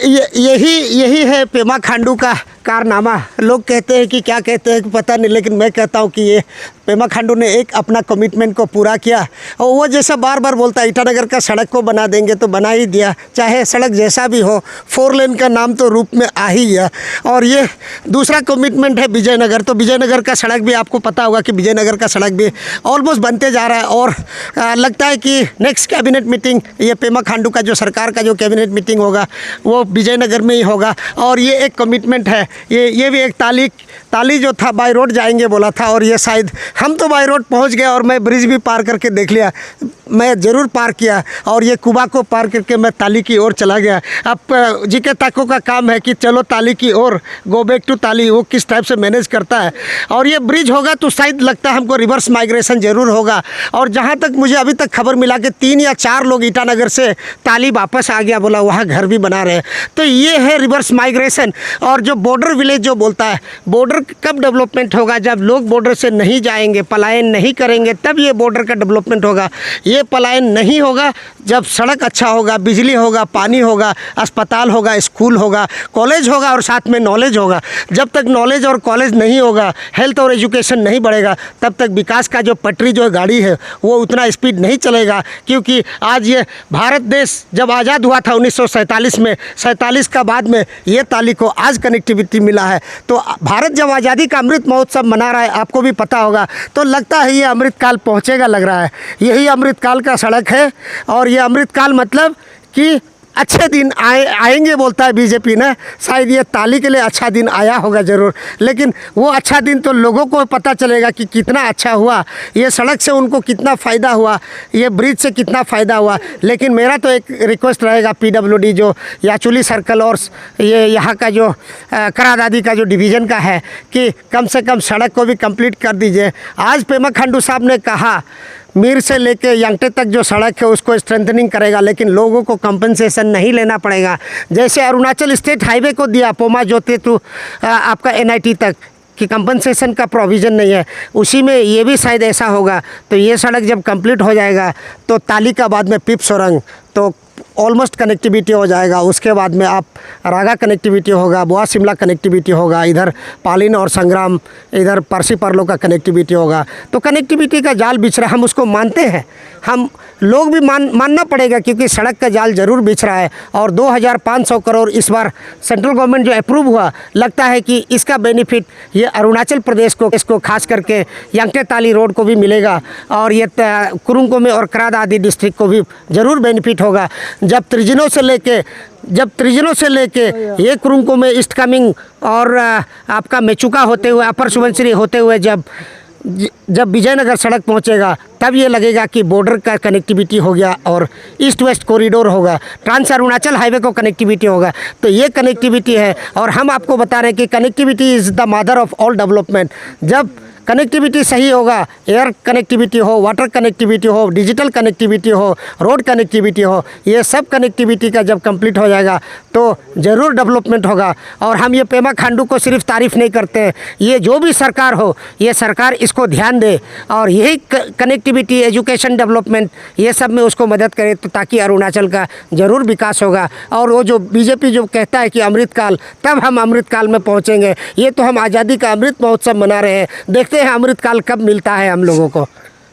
यही है पेमा खांडू का कारनामा। लोग कहते हैं कि क्या कहते हैं कि पता नहीं, लेकिन मैं कहता हूँ कि ये पेमा खांडू ने एक अपना कमिटमेंट को पूरा किया। और वो जैसा बार बार बोलता है ईटानगर का सड़क को बना देंगे, तो बना ही दिया। चाहे सड़क जैसा भी हो, 4 लेन का नाम तो रूप में आ ही गया। और ये दूसरा कमिटमेंट है विजयनगर। तो विजयनगर का सड़क भी आपको पता होगा कि विजयनगर का सड़क भी ऑलमोस्ट बनते जा रहा है। और लगता है कि नेक्स्ट कैबिनेट मीटिंग, ये पेमा खांडू का जो सरकार का जो कैबिनेट मीटिंग होगा वो विजयनगर में ही होगा। और ये एक कमिटमेंट है। ये भी एक ताली जो था बाय रोड जाएंगे बोला था, और ये शायद हम तो बाय रोड पहुंच गए और मैं ब्रिज भी पार करके देख लिया, मैं ज़रूर पार किया। और ये कुबा को पार करके मैं ताली की ओर चला गया। अब जी के ताको का काम है कि चलो ताली की ओर, गो बैक टू ताली, वो किस टाइप से मैनेज करता है। और ये ब्रिज होगा तो शायद लगता है हमको रिवर्स माइग्रेशन ज़रूर होगा। और जहाँ तक मुझे अभी तक खबर मिला कि 3 या 4 लोग ईटानगर से ताली वापस आ गया, बोला वहाँ घर भी बना रहे हैं। तो ये है रिवर्स माइग्रेशन। और जो बॉर्डर विलेज जो बोलता है, बॉर्डर कब डेवलपमेंट होगा? जब लोग बॉर्डर से नहीं जाएंगे, पलायन नहीं करेंगे, तब ये बॉर्डर का डेवलपमेंट होगा। ये पलायन नहीं होगा जब सड़क अच्छा होगा, बिजली होगा, पानी होगा, अस्पताल होगा, स्कूल होगा, कॉलेज होगा और साथ में नॉलेज होगा। जब तक नॉलेज और कॉलेज नहीं होगा, हेल्थ और एजुकेशन नहीं बढ़ेगा, तब तक विकास का जो पटरी जो गाड़ी है वो उतना स्पीड नहीं चलेगा। क्योंकि आज ये भारत देश जब आज़ाद हुआ था 1947 में, 47 का बाद में ये ताली को आज कनेक्टिविटी मिला है। तो भारत जब आज़ादी का अमृत महोत्सव मना रहा है, आपको भी पता होगा, तो लगता है ये अमृतकाल पहुँचेगा, लग रहा है। यही अमृतकाल का सड़क है। और ये अमृतकाल मतलब कि अच्छे दिन आएंगे बोलता है बीजेपी ने। शायद ये ताली के लिए अच्छा दिन आया होगा ज़रूर, लेकिन वो अच्छा दिन तो लोगों को पता चलेगा कि कितना अच्छा हुआ, ये सड़क से उनको कितना फ़ायदा हुआ, ये ब्रिज से कितना फ़ायदा हुआ। लेकिन मेरा तो एक रिक्वेस्ट रहेगा PWD जो याचुली सर्कल और ये यहाँ का जो करादादी का जो डिवीज़न का है कि कम से कम सड़क को भी कंप्लीट कर दीजिए। आज पेमा खांडू साहब ने कहा मीर से लेके यांगटे तक जो सड़क है उसको स्ट्रेंथनिंग करेगा, लेकिन लोगों को कंपनसेशन नहीं लेना पड़ेगा। जैसे अरुणाचल स्टेट हाईवे को दिया पोमा जोते टू आपका NIT तक कि कंपनसेशन का प्रोविज़न नहीं है, उसी में ये भी शायद ऐसा होगा। तो ये सड़क जब कंप्लीट हो जाएगा तो ताली का बाद में पिप सोरंग तो ऑलमोस्ट कनेक्टिविटी हो जाएगा। उसके बाद में आप रागा कनेक्टिविटी होगा, बुआ शिमला कनेक्टिविटी होगा, इधर पालिन और संग्राम, इधर परसी परलो का कनेक्टिविटी होगा। तो कनेक्टिविटी का जाल बिछ रहा है, हम उसको मानते हैं, हम लोग भी मानना पड़ेगा क्योंकि सड़क का जाल ज़रूर बिछ रहा है। और 2500 करोड़ इस बार सेंट्रल गवर्नमेंट जो अप्रूव हुआ, लगता है कि इसका बेनिफिट ये अरुणाचल प्रदेश को इसको खास करके यांगटे ताली रोड को भी मिलेगा। और ये कुरुंगकुमे और क्रादादी डिस्ट्रिक्ट को भी ज़रूर बेनिफिट होगा। जब त्रिजिनों से लेके ये कुरुंगकुमे ईस्ट कामेंग और आपका मेचुका होते हुए अपर सुबनसिरी होते हुए जब विजयनगर सड़क पहुंचेगा, तब ये लगेगा कि बॉर्डर का कनेक्टिविटी हो गया और ईस्ट वेस्ट कॉरिडोर होगा, ट्रांस अरुणाचल हाईवे को कनेक्टिविटी होगा। तो ये कनेक्टिविटी है। और हम आपको बता रहे हैं कि connectivity is the mother of all development. जब कनेक्टिविटी सही होगा, एयर कनेक्टिविटी हो, वाटर कनेक्टिविटी हो, डिजिटल कनेक्टिविटी हो, रोड कनेक्टिविटी हो, ये सब कनेक्टिविटी का जब कंप्लीट हो जाएगा तो ज़रूर डेवलपमेंट होगा। और हम ये पेमा खांडू को सिर्फ तारीफ़ नहीं करते हैं, ये जो भी सरकार हो, ये सरकार इसको ध्यान दे और यही कनेक्टिविटी, एजुकेशन, डेवलपमेंट, ये सब में उसको मदद करे, तो ताकि अरुणाचल का ज़रूर विकास होगा। और वो जो बीजेपी जो कहता है कि अमृतकाल, तब हम अमृतकाल में पहुँचेंगे। ये तो हम आज़ादी का अमृत महोत्सव मना रहे हैं, देखते हैं अमृतकाल कब मिलता है हम लोगों को।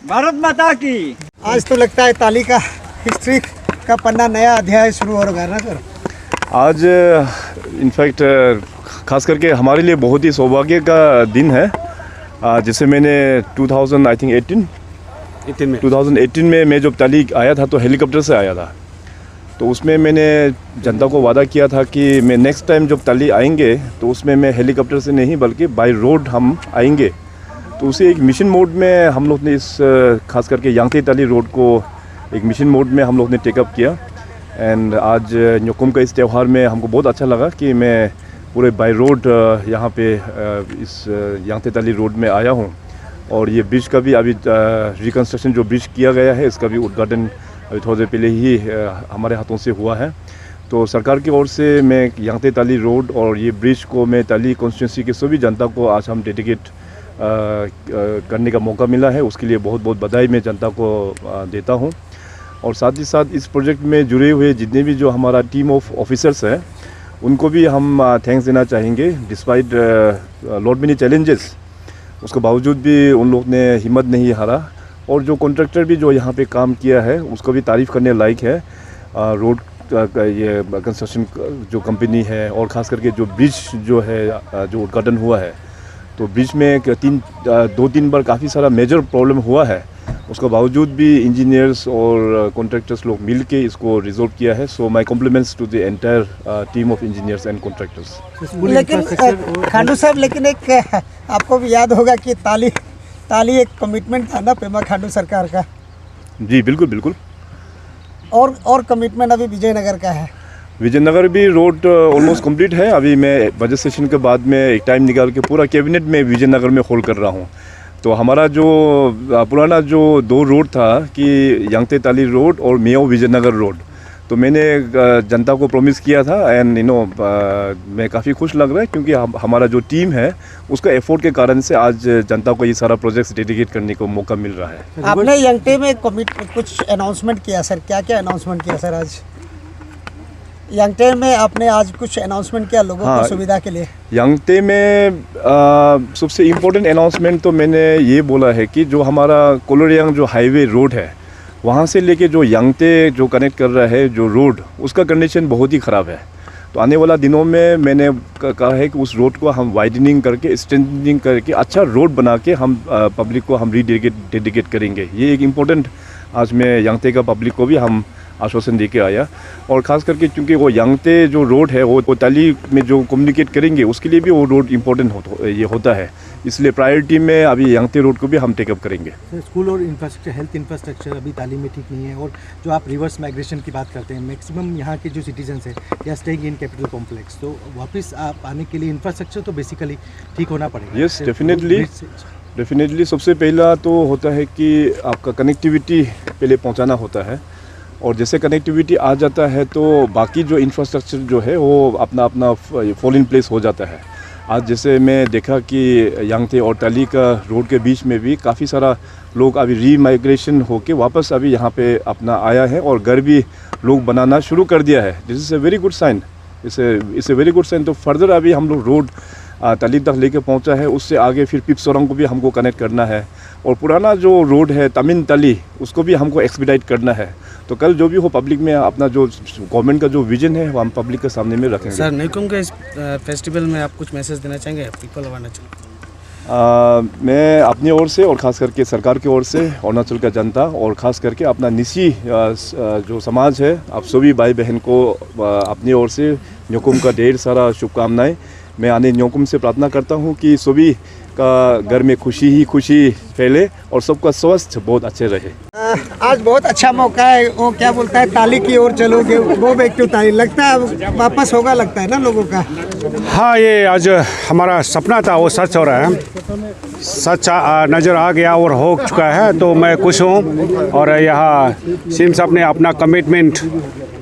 भारत माता की। आज तो लगता है ताली का हिस्ट्री का पन्ना, नया अध्याय शुरू हो रहा है ना सर। आज इनफैक्ट खास करके हमारे लिए बहुत ही सौभाग्य का दिन है। जैसे मैंने 2018 में मैं जब ताली आया था तो हेलीकॉप्टर से आया था। तो उसमें मैंने जनता को वादा किया था कि मैं नेक्स्ट टाइम जब ताली आएंगे तो उसमें मैं हेलीकॉप्टर से नहीं बल्कि बाय रोड हम आएंगे। तो उसे एक मिशन मोड में हम लोग ने इस खास करके यांगटे ताली रोड को एक मिशन मोड में हम लोग ने टेकअप किया। एंड आज न्योकुम का इस त्यौहार में हमको बहुत अच्छा लगा कि मैं पूरे बाय रोड यहाँ पे इस यांगटे ताली रोड में आया हूँ। और ये ब्रिज का भी अभी रिकन्स्ट्रक्शन जो ब्रिज किया गया है, इसका भी उद्घाटन अभी थोड़ी देर पहले ही हमारे हाथों से हुआ है। तो सरकार की ओर से मैं यांगटे ताली रोड और ये ब्रिज को मैं ताली कॉन्स्टिट्यूंसी के सभी जनता को आज हम डेडिकेट करने का मौका मिला है, उसके लिए बहुत बहुत बधाई मैं जनता को देता हूँ। और साथ ही साथ इस प्रोजेक्ट में जुड़े हुए जितने भी जो हमारा टीम ऑफ ऑफिसर्स हैं, उनको भी हम थैंक्स देना चाहेंगे। डिस्पाइट लॉट मेनी चैलेंजेस, उसके बावजूद भी उन लोग ने हिम्मत नहीं हारा। और जो कॉन्ट्रैक्टर भी जो यहाँ पे काम किया है उसको भी तारीफ़ करने लायक है। रोड ये कंस्ट्रक्शन जो कंपनी है और ख़ास करके जो ब्रिज जो है जो उद्घाटन हुआ है, तो ब्रिज में 2-3 बार काफ़ी सारा मेजर प्रॉब्लम हुआ है, उसके बावजूद भी इंजीनियर्स और कॉन्ट्रैक्टर्स लोग मिल के इसको रिजॉल्व किया है। So my compliments to the entire team of engineers and contractors. लेकिन खांडू साहब, लेकिन एक आपको भी याद होगा कि ताली एक कमिटमेंट था ना पेमा खांडू सरकार का। जी बिल्कुल बिल्कुल। और कमिटमेंट अभी विजयनगर का है। विजयनगर भी रोड ऑलमोस्ट कंप्लीट है। अभी मैं बजट सेशन के बाद में एक टाइम निकाल के पूरा कैबिनेट में विजयनगर में होल्ड कर रहा हूँ। तो हमारा जो पुराना जो 2 रोड था कि यांगते ताली रोड और मेयो विजयनगर रोड, तो मैंने जनता को प्रॉमिस किया था एंड मैं काफ़ी खुश लग रहा है क्योंकि हमारा जो टीम है उसका एफर्ट के कारण से आज जनता को ये सारा प्रोजेक्ट्स डेडिकेट करने को मौका मिल रहा है। आपने यंगटे में कुछ अनाउंसमेंट किया सर, क्या अनाउंसमेंट किया सर आज यंगटे में? आपने आज कुछ अनाउंसमेंट किया लोगों की सुविधा के लिए? यंगटे में सबसे इम्पोर्टेंट अनाउंसमेंट तो मैंने ये बोला है कि जो हमारा कोलोरियांग जो हाईवे रोड है वहाँ से लेके जो यंगटे जो कनेक्ट कर रहा है जो रोड, उसका कंडीशन बहुत ही ख़राब है। तो आने वाला दिनों में मैंने कहा है कि उस रोड को हम वाइडनिंग करके स्ट्रेंथनिंग करके अच्छा रोड बना के हम पब्लिक को हम डेडिकेट करेंगे। ये एक इम्पोर्टेंट आज मैं यंगटे का पब्लिक को भी हम आश्वासन दे के आया। और ख़ास करके क्योंकि वो यंगते जो रोड है वो ताली में जो कम्युनिकेट करेंगे उसके लिए भी वो रोड इम्पोर्टेंट होता है, इसलिए प्रायोरिटी में अभी यंगते रोड को भी हम टेकअप करेंगे। स्कूल और इंफ्रास्ट्रक्चर, हेल्थ इंफ्रास्ट्रक्चर अभी ताली में ठीक नहीं है। और जो आप रिवर्स माइग्रेशन की बात करते हैं, मैक्सिमम यहाँ के जो सिटीजन्स हैं या स्टेइंग इन कैपिटल कॉम्प्लेक्स, तो वापस आप आने के लिए इंफ्रास्ट्रक्चर तो बेसिकली ठीक होना पड़ेगा। यस, डेफिनेटली सबसे पहला तो होता है कि आपका कनेक्टिविटी पहले पहुँचाना होता है, और जैसे कनेक्टिविटी आ जाता है तो बाकी जो इंफ्रास्ट्रक्चर जो है वो अपना फॉल इन प्लेस हो जाता है। आज जैसे मैं देखा कि यांगते और ताली का रोड के बीच में भी काफ़ी सारा लोग अभी रीमाइग्रेशन होके वापस अभी यहाँ पे अपना आया है और घर भी लोग बनाना शुरू कर दिया है। This is a very good sign, it's a very good sign. तो फर्दर अभी हम लोग रोड ताली तक लेके पहुँचा है, उससे आगे फिर पिपसोरंग को भी हमको कनेक्ट करना है, और पुराना जो रोड है तमिन ताली उसको भी हमको एक्सपीडाइट करना है। तो कल जो भी हो पब्लिक में अपना जो गवर्नमेंट का जो विजन है वो हम पब्लिक के सामने में रखेंगे। सर, न्यूकॉम के इस फेस्टिवल में आप कुछ मैसेज देना चाहेंगे पीपल ऑफ अरुणाचल? मैं अपनी ओर से और ख़ास करके सरकार की ओर से अरुणाचल का जनता और ख़ास करके अपना निसी जो समाज है, आप सभी भाई बहन को अपनी ओर से न्यूकॉम का ढेर सारा शुभकामनाएं। मैं आने न्यूकॉम से प्रार्थना करता हूँ कि सभी का घर में खुशी ही खुशी फैले और सबका स्वास्थ्य बहुत अच्छे रहे। आज बहुत अच्छा मौका है, वो क्या बोलता है ताली की ओर चलोगे, वो बैक टू ताली, लगता है वापस होगा, लगता है ना लोगों का। हाँ, ये आज हमारा सपना था वो सच हो रहा है, सच नज़र आ गया और हो चुका है, तो मैं खुश हूँ। और यहाँ सीएम साहब ने अपना कमिटमेंट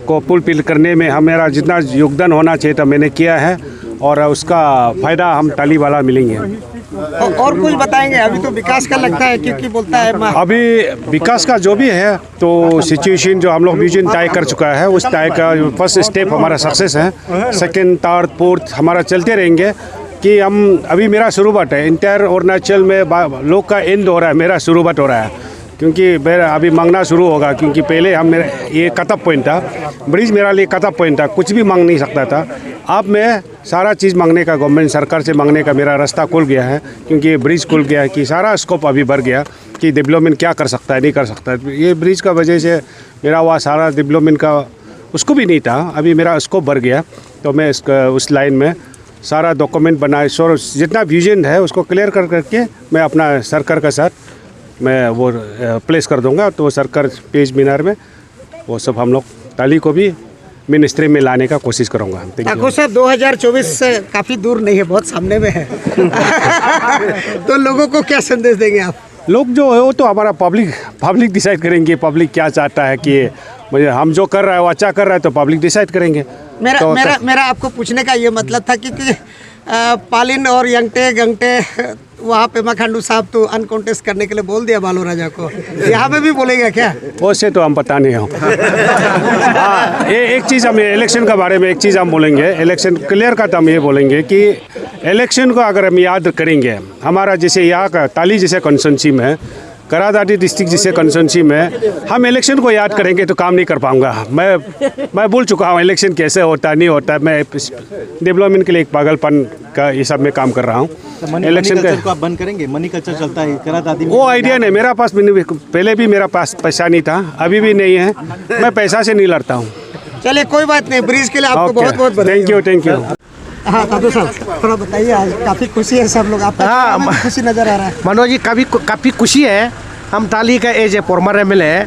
को फुलफिल करने में मेरा जितना योगदान होना चाहिए था मैंने किया है, और उसका फ़ायदा हम ताली वाला मिलेंगे। और कुछ बताएंगे? अभी तो विकास का लगता है क्योंकि बोलता है अभी विकास का जो भी है तो सिचुएशन जो हम लोग विजन तय कर चुका है, उस तय का फर्स्ट स्टेप हमारा सक्सेस है। सेकंड, थर्ड, फोर्थ हमारा चलते रहेंगे कि हम अभी मेरा शुरुआत है। इंटायर अरुणाचल में लोग का एंड हो रहा है, मेरा शुरुआत हो रहा है, क्योंकि मेरा अभी मांगना शुरू होगा। क्योंकि पहले हम मेरा ये कट ऑफ पॉइंट था, ब्रिज मेरा लिए कट ऑफ पॉइंट था, कुछ भी मांग नहीं सकता था। अब मैं सारा चीज़ मांगने का, गवर्नमेंट सरकार से मांगने का मेरा रास्ता खुल गया है, क्योंकि ब्रिज खुल गया है कि सारा स्कोप अभी बढ़ गया कि डेवलपमेंट क्या कर सकता है, नहीं कर सकता है। ये ब्रिज का वजह से मेरा वह सारा डेवलपमेंट का उसको भी नहीं था, अभी मेरा स्कोप बढ़ गया। तो मैं उस लाइन में सारा डॉक्यूमेंट बनाए, जितना विजन है उसको क्लियर करके मैं अपना सरकार के साथ मैं वो प्लेस कर दूंगा। तो सरकार पेज मीनार में वो सब हम लोग ताली को भी मिनिस्ट्री में लाने का कोशिश करूंगा। ठाकुर साहब, 2024 से काफ़ी दूर नहीं है, बहुत सामने में है। तो लोगों को क्या संदेश देंगे आप? लोग जो है वो तो हमारा पब्लिक डिसाइड करेंगे, पब्लिक क्या चाहता है कि मुझे हम जो कर रहा है वो अच्छा कर रहा है, तो पब्लिक डिसाइड करेंगे। मेरा आपको पूछने का ये मतलब था कि पालिन और यंगटे वहाँ पेमा खांडू साहब तो अनकॉन्टेस्ट करने के लिए बोल दिया बालू राजा को, यहाँ पे भी बोलेगा क्या? उससे तो हम पता नहीं हो। हाँ, एक चीज़ हम इलेक्शन के बारे में एक चीज़ हम बोलेंगे, इलेक्शन क्लियर का तो हम ये बोलेंगे कि इलेक्शन को अगर हम याद करेंगे, हमारा जैसे यहाँ का ताली जैसे कॉन्स्टिट्यूंसी में, करादादी डिस्ट्रिक्ट जैसे कॉन्स्टिट्यूंसी में हम इलेक्शन को याद करेंगे तो काम नहीं कर पाऊंगा। मैं भूल चुका हूँ इलेक्शन कैसे होता नहीं होता। मैं डेवलपमेंट के लिए एक पागलपन का ये सब में काम कर रहा हूँ। इलेक्शन को आप बंद करेंगे? मनी कल्चर चलता है करादादी में? वो आइडिया नहीं मेरा पास, पहले भी मेरा पास पैसा नहीं था, अभी भी नहीं है। मैं पैसा से नहीं लड़ता हूँ। चलिए कोई बात नहीं, ब्रिज के लिए आपको बहुत बहुत बधाई। Thank you. हाँ दादू साहब थोड़ा बताइए, आज काफ़ी खुशी है सब लोग, आपका चेहरा में खुशी नज़र आ रहा है। मनोज जी काफ़ी खुशी है। हम ताली का as a former MLA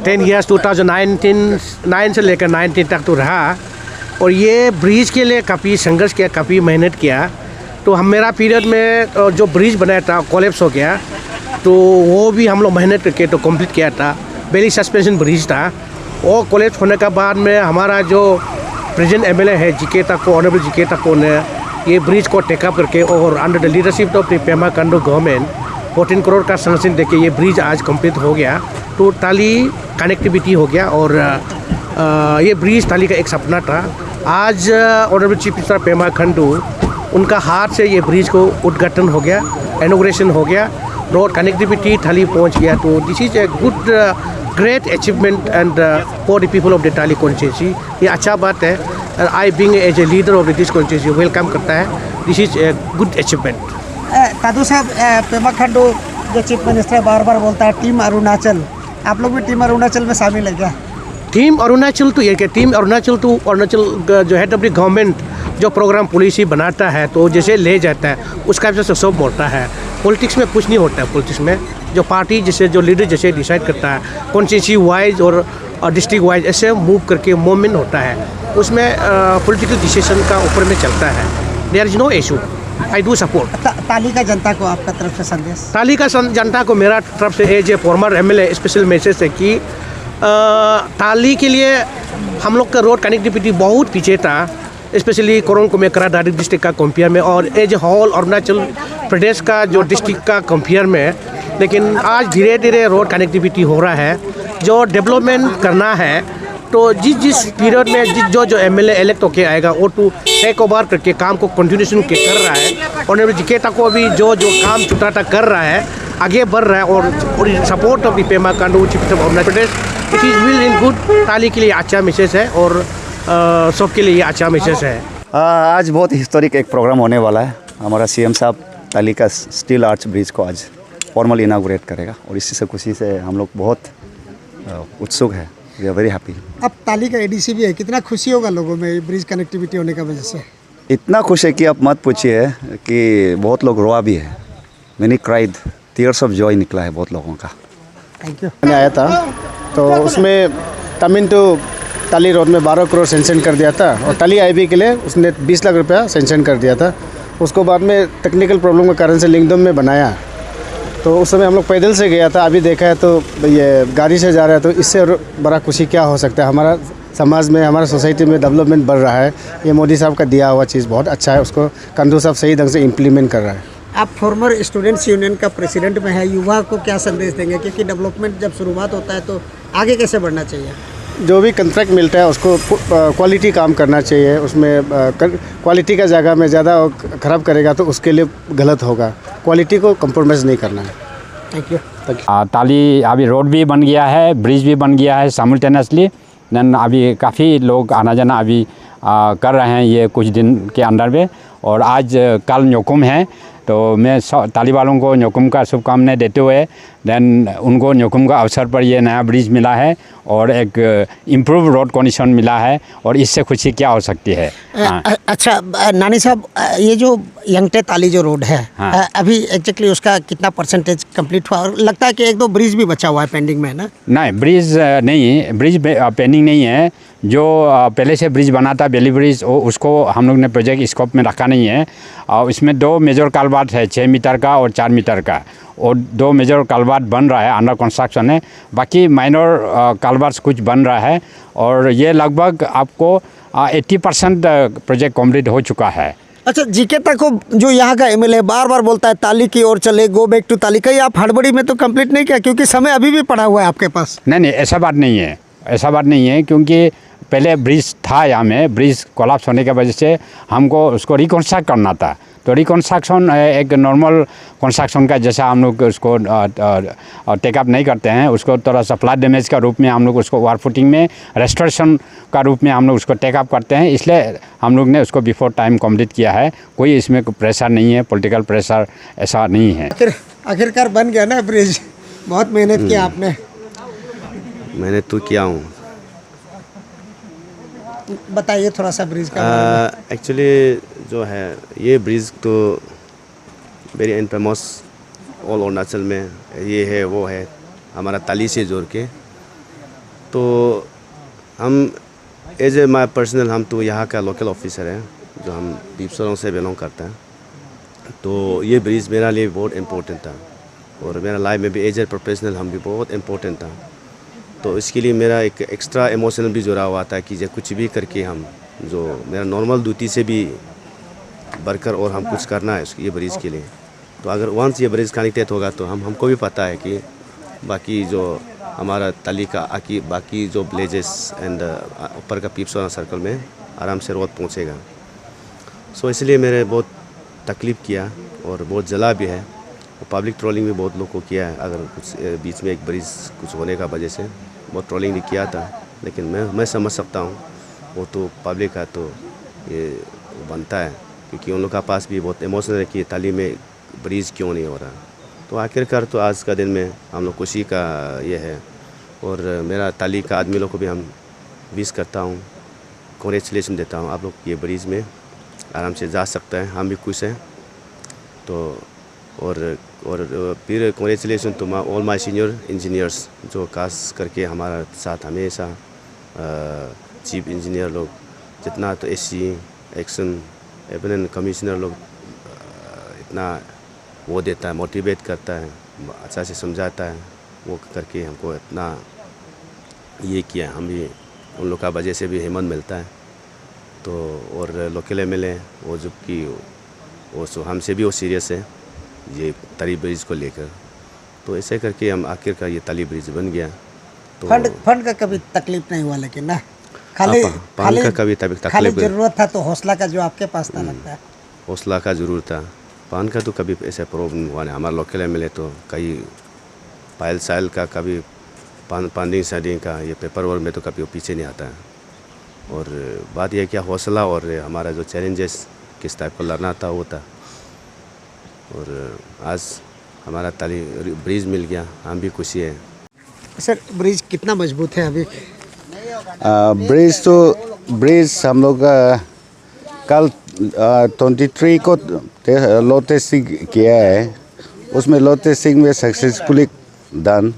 10 years 2009 से लेकर 19 तक तो रहा, और ये ब्रिज के लिए काफ़ी संघर्ष किया, काफ़ी मेहनत किया। तो हम मेरा पीरियड में जो ब्रिज बनाया था कोलैप्स हो गया, तो वो भी हम लोग मेहनत करके तो कंप्लीट किया था। बेली सस्पेंशन ब्रिज था, वो कोलैप्स होने के बाद में हमारा जो प्रेजेंट MLA है जीके तको, ऑनरेबल जीके तको ने ये ब्रिज को टेकअप करके और under the leadership of the Pema Khandu government 14 crore का सैंक्शन देके ये ब्रिज आज कंप्लीट हो गया। तो ताली कनेक्टिविटी हो गया, और ये ब्रिज ताली का एक सपना था। आज honourable chief minister Pema Khandu उनका हाथ से ये ब्रिज को उद्घाटन हो गया, इनॉग्रेशन हो गया, रोड कनेक्टिविटी थाली पहुंच गया। तो this is a good great achievement and for the people of the Tali constituency. ये अच्छा बात है, I being as a leader of this constituency welcome करता है। This is a good achievement. दादू साहब, पेमा खांडू जो चीफ मिनिस्टर बार बार बोलता है टीम अरुणाचल, आप लोग भी टीम अरुणाचल में शामिल है क्या? टीम अरुणाचल तो ये क्या, टीम अरुणाचल तो अरुणाचल जो हेड ऑफ द गवर्नमेंट जो प्रोग्राम पॉलिसी बनाता है तो जैसे ले जाता है उसका वजह से सब होता है। पॉलिटिक्स में कुछ नहीं होता है। पॉलिटिक्स में जो पार्टी जैसे जो लीडर जैसे डिसाइड करता है, कॉन्स्टिट्यूंसी वाइज और डिस्ट्रिक्ट वाइज ऐसे मूव करके मूवमेंट होता है, उसमें पॉलिटिकल डिसीजन का ऊपर में चलता है। There is no issue, I do support. Tali का जनता को आपका तरफ से संदेश? ताली का जनता को मेरा तरफ से as a former MLA special message है कि ताली के लिए हम लोग का रोड कनेक्टिविटी बहुत पीछे था, स्पेशली कोरोन को में करादादी डिस्ट्रिक्ट का कंपेयर में, और as a whole Arunachal Pradesh का जो डिस्ट्रिक्ट का कंपेयर में। लेकिन आज धीरे धीरे रोड कनेक्टिविटी हो रहा है। जो डेवलपमेंट करना है तो जिस पीरियड में जो MLA इलेक्ट होके आएगा वो तो टेक ओवर करके काम को कंटिन्यूशन कर रहा है। और जीके तक को भी जो काम छुटा था कर रहा है, आगे बढ़ रहा है, और support of the Pema Khandu chief minister of Arunachal Pradesh, it is will in good. ताली के लिए अच्छा मैसेज है और सबके लिए अच्छा मैसेज है। आज बहुत हिस्टोरिक एक प्रोग्राम होने वाला है। हमारा CM साहब ताली का स्टील आर्च ब्रिज को आज फॉर्मल इनागुरेट करेगा, और इसी से खुशी से हम लोग बहुत उत्सुक है। We are very happy. अब ताली का ADC भी है, कितना खुशी होगा लोगों में ब्रिज कनेक्टिविटी होने का वजह से? इतना खुश है कि आप मत पूछिए, कि बहुत लोग रोआ भी है। मैंने क्राइड, टीयर्स ऑफ जॉय निकला है बहुत लोगों का। Thank you. मैंने आया था तो उसमें तमिन टू ताली रोड में 12 करोड़ सेंक्शन कर दिया था, और ताली IB के लिए उसने 20 लाख रुपया सेंक्शन कर दिया था। उसको बाद में टेक्निकल प्रॉब्लम के कारण से लिंगदम में बनाया, तो उस समय हम लोग पैदल से गया था। अभी देखा है तो ये गाड़ी से जा रहा है, तो इससे बड़ा खुशी क्या हो सकता है। हमारा समाज में, हमारा सोसाइटी में डेवलपमेंट बढ़ रहा है। ये मोदी साहब का दिया हुआ चीज़ बहुत अच्छा है, उसको खांडू साहब सही ढंग से इम्प्लीमेंट कर रहा है। आप फॉर्मर स्टूडेंट्स यूनियन का प्रेसिडेंट में है, युवा को क्या संदेश देंगे? क्योंकि डेवलपमेंट जब शुरुआत होता है तो आगे कैसे बढ़ना चाहिए? जो भी कॉन्ट्रैक्ट मिलता है उसको क्वालिटी काम करना चाहिए। उसमें क्वालिटी का जगह में ज़्यादा ख़राब करेगा तो उसके लिए गलत होगा। क्वालिटी को कंप्रोमाइज़ नहीं करना है। Thank you. ताली अभी रोड भी बन गया है, ब्रिज भी बन गया है साइमल्टेनियसली। देन अभी काफ़ी लोग आना जाना अभी कर रहे हैं ये कुछ दिन के अंदर में। और आज कल न्योकुम है, तो मैं ताली वालों को न्योकुम का शुभकामनाएं देते हुए देन उनको न्योकुम का अवसर पर ये नया ब्रिज मिला है और एक इम्प्रूव रोड कंडीशन मिला है, और इससे खुशी क्या हो सकती है। अच्छा नानी साहब, ये जो यंगटे ताली जो रोड है, अभी एग्जैक्टली उसका कितना परसेंटेज कंप्लीट हुआ? और लगता है कि एक दो ब्रिज भी बचा हुआ है पेंडिंग में, है ना? नहीं, ब्रिज नहीं, ब्रिज पेंडिंग नहीं है। जो पहले से ब्रिज बना था बेली ब्रिज, उसको हम लोग ने प्रोजेक्ट स्कोप में रखा नहीं है। और इसमें 2 मेजर कालवाट है, 6 मीटर का और 4 मीटर का, और 2 मेजर कालवाट बन रहा है, अंडर कंस्ट्रक्शन है। बाकी माइनर कालवाट्स कुछ बन रहा है, और ये लगभग आपको 80% प्रोजेक्ट कंप्लीट हो चुका है। अच्छा, जीकेता को जो यहाँ का एमएलए बार बार बोलता है ताली की ओर चले, गो बैक टू ताली, कहीं आप हड़बड़ी में तो कंप्लीट नहीं किया क्योंकि समय अभी भी पड़ा हुआ है आपके पास? नहीं, ऐसा बात नहीं है, ऐसा बात नहीं है, क्योंकि पहले ब्रिज था यहाँ में, ब्रिज कोलैप्स होने की वजह से हमको उसको रिकंस्ट्रक्ट करना था। तो रिकंस्ट्रक्शन एक नॉर्मल कंस्ट्रक्शन का जैसा हम लोग उसको टेकअप नहीं करते हैं, उसको थोड़ा सा फ्लड डैमेज का रूप में हम लोग उसको वार फुटिंग में रेस्टोरेशन का रूप में हम लोग उसको टेकअप करते हैं, इसलिए हम लोग ने उसको बिफोर टाइम कंप्लीट किया है। कोई इसमें प्रेशर नहीं है, पॉलिटिकल प्रेशर ऐसा नहीं है। आखिरकार बन गया ना ब्रिज, बहुत मेहनत किया आपने। मैंने तो किया हूँ। बताइए थोड़ा सा ब्रिज का। एक्चुअली जो है ये ब्रिज तो वेरी इनफेमस ऑल अरुणाचल में, ये है वो है हमारा ताली से जोड़ के। तो हम एज ए माई पर्सनल, हम तो यहाँ का लोकल ऑफिसर है जो हम पीपसरों से बिलोंग करता है। तो ये ब्रिज मेरा लिए बहुत इम्पोर्टेंट था और मेरा लाइफ में भी एज ए प्रोफेशनल हम भी बहुत इम्पोर्टेंट था। तो इसके लिए मेरा एक एक्स्ट्रा इमोशनल भी जुड़ा हुआ था कि जब कुछ भी करके हम जो मेरा नॉर्मल ड्यूटी से भी बढ़कर और हम कुछ करना है ये ब्रिज के लिए। तो अगर वंस ये ब्रिज कनेक्टेड होगा तो हमको भी पता है कि बाकी जो हमारा ताली का आकी बाकी जो विलेजेस एंड ऊपर का पीपसोना सर्कल में आराम से रोड पहुंचेगा। सो इसलिए मेरे बहुत तकलीफ़ किया और बहुत जला भी है और पब्लिक ट्रोलिंग भी बहुत लोग को किया है। अगर कुछ बीच में एक ब्रिज कुछ होने का वजह से बहुत ट्रोलिंग भी किया था, लेकिन मैं समझ सकता हूँ वो तो पब्लिक का तो ये बनता है, क्योंकि उन लोग का पास भी बहुत इमोशनल है कि ताली में ब्रिज क्यों नहीं हो रहा। तो आखिरकार तो आज का दिन में हम लोग खुशी का ये है और मेरा ताली का आदमी लोग को भी हम विश करता हूँ, कॉन्ग्रेचुलेसन देता हूँ। आप लोग ये ब्रिज में आराम से जा सकते हैं, हम भी खुश हैं। तो और फिर congratulation to all my senior engineers जो खास करके हमारा साथ हमेशा चीफ इंजीनियर लोग जितना, तो एससी एक्शन एवं कमिश्नर लोग इतना वो देता है, मोटिवेट करता है, अच्छा से समझाता है, वो करके हमको इतना ये किया। हम भी उन लोग का वजह से भी हिम्मत मिलता है। तो और लोकल एमएलए वो जो कि वो हमसे भी वो सीरियस है ये ताली ब्रिज को लेकर। तो ऐसे करके हम आखिरकार ये ताली ब्रिज बन गया। तो फंड का कभी तकलीफ नहीं हुआ, लेकिन ना खाली का कभी तकलीफ जरूरत था तो हौसला का जो आपके पास था लगता है, हौसला का ज़रूर था। पान का तो कभी ऐसा प्रॉब्लम हुआ नहीं। हमारा लोकल एमएलए तो कई पायल साइल का कभी पानी साइडिंग का ये पेपर वर्क में तो कभी वो पीछे नहीं आता है। और बात यह क्या हौसला और हमारा जो चैलेंजेस किस टाइप को लड़ना था वो था। और आज हमारा ताली ब्रिज मिल गया, हम भी खुशी है। सर ब्रिज कितना मजबूत है अभी? ब्रिज हम लोग कल 23 को लो टेस्टिंग किया है, उसमें लो टेस्टिंग में सक्सेसफुली डन।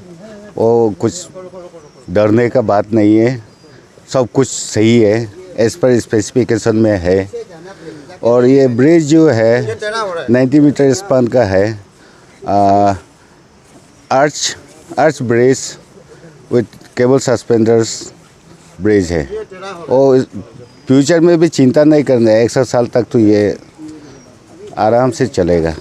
वो कुछ डरने का बात नहीं है, सब कुछ सही है, एज पर स्पेसिफिकेशन में है। और ये ब्रिज जो है 90 मीटर स्पान का है, arch bridge with cable suspenders bridge है। और फ्यूचर में भी चिंता नहीं करना है, 100 साल तक तो ये आराम से चलेगा।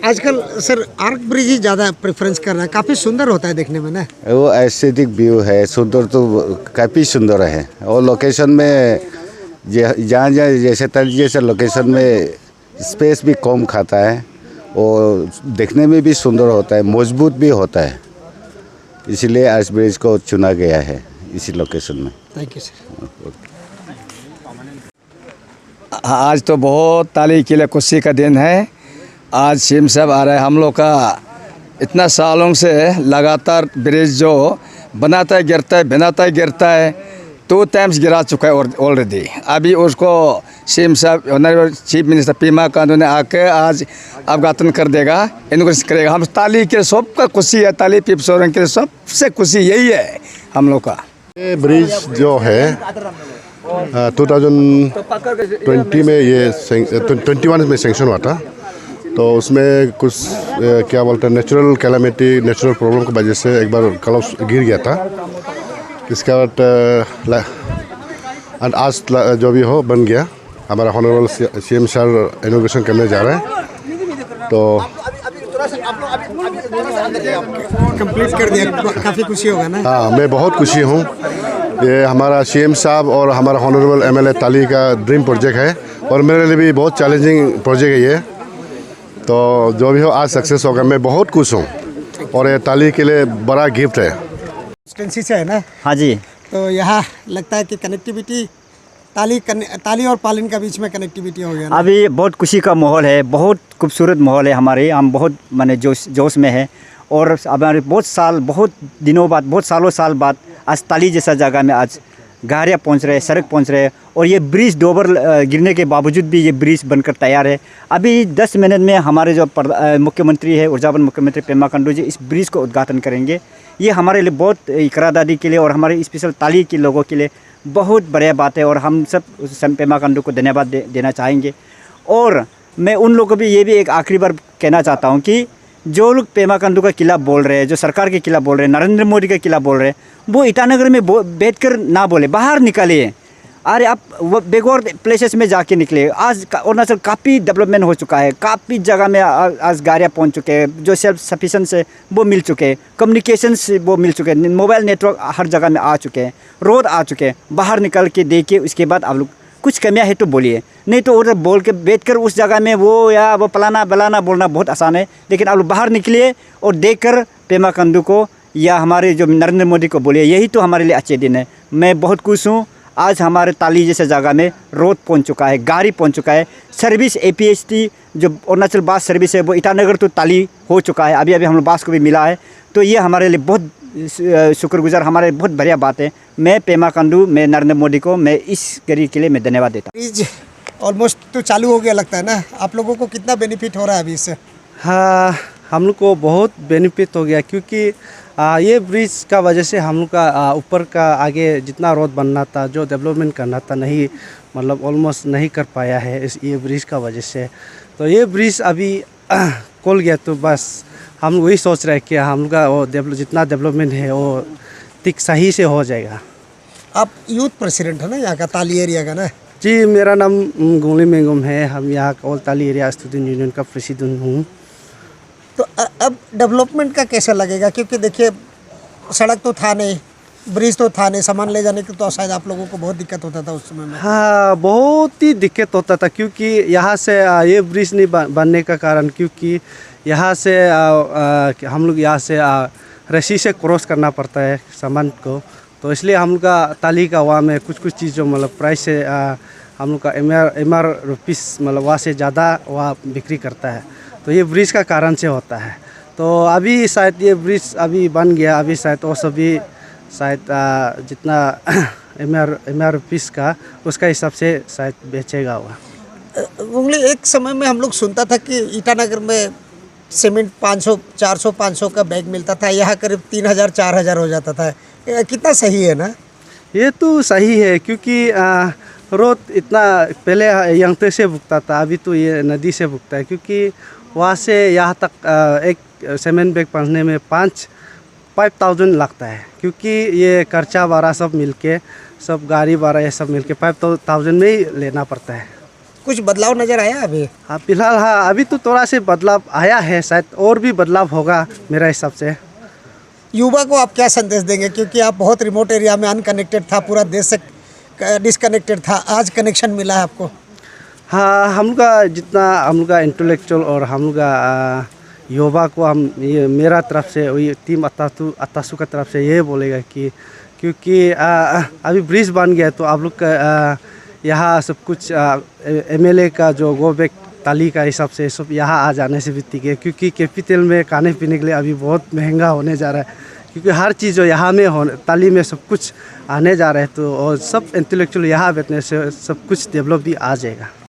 आजकल सर आर्क ब्रिज ही ज़्यादा प्रेफरेंस कर रहा है, काफ़ी सुंदर होता है देखने में ना। वो एस्थेटिक व्यू है, सुंदर तो काफ़ी सुंदर है। और लोकेशन में जहाँ जैसे ताली जैसे लोकेशन में स्पेस भी कम खाता है और देखने में भी सुंदर होता है, मजबूत भी होता है, इसीलिए आर्च ब्रिज को चुना गया है इसी लोकेशन में। Thank you sir. आज तो बहुत ताली के लिए खुशी का दिन है। आज सीएम साहब आ रहे हैं। हम लोग का इतना सालों से लगातार ब्रिज जो बनाता है गिरता है, बनाता है गिरता है, 2 टाइम्स गिरा चुका है ऑलरेडी। अभी उसको सीएम साहब honourable chief minister Pema Khandu ने आके आज अवगातन कर देगा, इनोग्रेशन करेगा। हम ताली के सबका खुशी है, ताली पीपसोरन के सबसे खुशी यही है हम लोग का। ये ब्रिज जो है 2020 में ये 21 में सेंक्शन हुआ था। तो उसमें कुछ क्या बोलते हैं नेचुरल कैलामिटी, नेचुरल प्रॉब्लम की वजह से एक बार कलश गिर गया था। इसके बाद आज जो भी हो बन गया। हमारा हॉनरेबल CM सर इनोग्रेशन करने जा रहे हैं। तो कंप्लीट कर दिया, काफ़ी खुशी होगा ना? हाँ, मैं बहुत खुशी हूँ। ये हमारा CM साहब और हमारा हॉनरेबल MLA ताली का ड्रीम प्रोजेक्ट है और मेरे लिए भी बहुत चैलेंजिंग प्रोजेक्ट है ये। तो जो भी हो आज सक्सेस होगा, मैं बहुत खुश हूँ और ये ताली के लिए बड़ा गिफ्ट है। कंसिस्टेंसी से है ना? हाँ जी। तो यहाँ लगता है कि कनेक्टिविटी ताली और पालिन का बीच में कनेक्टिविटी हो गया ना? अभी बहुत खुशी का माहौल है, बहुत खूबसूरत माहौल है हमारे। हम बहुत माने जोश में है और हमारे बहुत दिनों बाद, बहुत साल बाद आज ताली जैसा जगह में आज गाड़ियाँ पहुँच रहे हैं, सड़क पहुँच रहे हैं और ये ब्रिज डोबर गिरने के बावजूद भी ये ब्रिज बनकर तैयार है। अभी 10 मिनट में हमारे जो मुख्यमंत्री है, ऊर्जावन मुख्यमंत्री पेमा खांडू जी इस ब्रिज को उद्घाटन करेंगे। ये हमारे लिए बहुत इकरारदादी के लिए और हमारे स्पेशल ताली के लोगों के लिए बहुत बढ़िया बात है और हम सब पेमा खांडू को धन्यवाद देना चाहेंगे। और मैं उन लोगों को भी ये भी एक आखिरी बार कहना चाहता हूँ कि जो लोग पेमा खांडू का किला बोल रहे हैं, जो सरकार के किला बोल रहे हैं, नरेंद्र मोदी का किला बोल रहे हैं, वो ईटानगर में बैठकर ना बोले, बाहर निकलिए। अरे आप बैकवर्ड प्लेसेस में जाके निकले। आज अरुणाचल काफ़ी डेवलपमेंट हो चुका है, काफ़ी जगह में आज गाड़ियाँ पहुंच चुके हैं, जो सेल्फ सफिशेंस है वो मिल चुके हैं, कम्युनिकेशंस वो मिल चुके हैं, मोबाइल नेटवर्क हर जगह में आ चुके हैं, रोड आ चुके हैं। बाहर निकल के देखिए, उसके बाद आप लोग कुछ कमियाँ है तो बोलिए, नहीं तो उधर बोल के बैठकर उस जगह में वो फलाना बलाना बोलना बहुत आसान है। लेकिन आप लोग बाहर निकलिए और देखकर पेमा खांडू को या हमारे जो नरेंद्र मोदी को बोलिए, यही तो हमारे लिए अच्छे दिन है। मैं बहुत खुश हूँ। आज हमारे ताली जैसे जगह में रोड पहुँच चुका है, गाड़ी पहुँच चुका है, सर्विस APST जो अरुणाचल बस सर्विस है वो ईटानगर तो ताली हो चुका है। अभी हम लोग बस को भी मिला है। तो ये हमारे लिए बहुत शुक्रगुजार, हमारे बहुत बढ़िया बात है। मैं पेमा खांडू, मैं नरेंद्र मोदी को मैं इस गरी के लिए मैं धन्यवाद देता हूँ। ब्रिज ऑलमोस्ट तो चालू हो गया लगता है ना? आप लोगों को कितना बेनिफिट हो रहा है अभी इससे? हाँ, हम लोग को बहुत बेनिफिट हो गया क्योंकि ये ब्रिज का वजह से हम लोग का ऊपर का आगे जितना रोड बनना था, जो डेवलपमेंट करना था, नहीं मतलब ऑलमोस्ट नहीं कर पाया है ये ब्रिज का वजह से। तो ये ब्रिज अभी खुल गया तो बस हम वही सोच रहे हैं कि हम लोग का वो जितना डेवलपमेंट है वो ठीक सही से हो जाएगा। आप यूथ प्रेसिडेंट है ना यहाँ का, ताली एरिया का ना? जी, मेरा नाम गोली मेंगुम है। हम यहाँ का ताली एरिया स्टूडेंट यूनियन का प्रेसिडेंट हूँ। तो अब डेवलपमेंट का कैसा लगेगा? क्योंकि देखिए सड़क तो था नहीं, ब्रिज तो था नहीं, सामान ले जाने की तो शायद आप लोगों को बहुत दिक्कत होता था उस समय में। हाँ, बहुत ही दिक्कत होता था क्योंकि यहाँ से ये ब्रिज नहीं बनने का कारण, क्योंकि यहाँ से हम लोग यहाँ से रस्सी से क्रॉस करना पड़ता है सामान को। तो इसलिए हम लोग का ताली का वहाँ में कुछ चीज़ जो मतलब प्राइस से हम लोग का MR रुपीस मतलब वहाँ से ज़्यादा वहाँ बिक्री करता है। तो ये ब्रिज का कारण से होता है। तो अभी शायद ये ब्रिज अभी बन गया, अभी शायद वो सभी शायद जितना MR रुपीस का उसका हिसाब से शायद बेचेगा हुआ। उंगली एक समय में हम लोग सुनता था कि ईटानगर में सीमेंट 400-500 का बैग मिलता था, यहाँ करीब 3000-4000 हो जाता था। कितना सही है ना? ये तो सही है क्योंकि रोड इतना पहले यंगते से भुगता था, अभी तो ये नदी से भुगता है क्योंकि वहाँ से यहाँ तक एक सीमेंट बैग पहुँचने में 5,000 लगता है, क्योंकि ये खर्चा भाड़ा सब मिलके, सब गाड़ी भाड़ा ये सब मिलके 5,000 में ही लेना पड़ता है। कुछ बदलाव नज़र आया अभी? हाँ, फिलहाल हाँ, अभी तो थोड़ा से बदलाव आया है, शायद और भी बदलाव होगा मेरा हिसाब से। युवा को आप क्या संदेश देंगे? क्योंकि आप बहुत रिमोट एरिया में अनकनेक्टेड था, पूरा देश से डिसकनेक्टेड था, आज कनेक्शन मिला है आपको। हाँ, हम लोग का जितना हम लोग का इंटेलेक्चुअल और हम लोग का युवा को हम ये मेरा तरफ से वही टीम अतासु का तरफ से ये बोलेगा कि क्योंकि अभी ब्रिज बन गया तो आप लोग का यहाँ सब कुछ MLA का जो गो बैक ताली का हिसाब से सब यहाँ आ जाने से भी ठीक है, क्योंकि कैपिटल में खाने पीने के लिए अभी बहुत महंगा होने जा रहा है, क्योंकि हर चीज़ जो यहाँ में हो ताली में सब कुछ आने जा रहा है। तो और सब इंटेलेक्चुअल यहाँ बैठने से सब कुछ डेवलप भी आ जाएगा।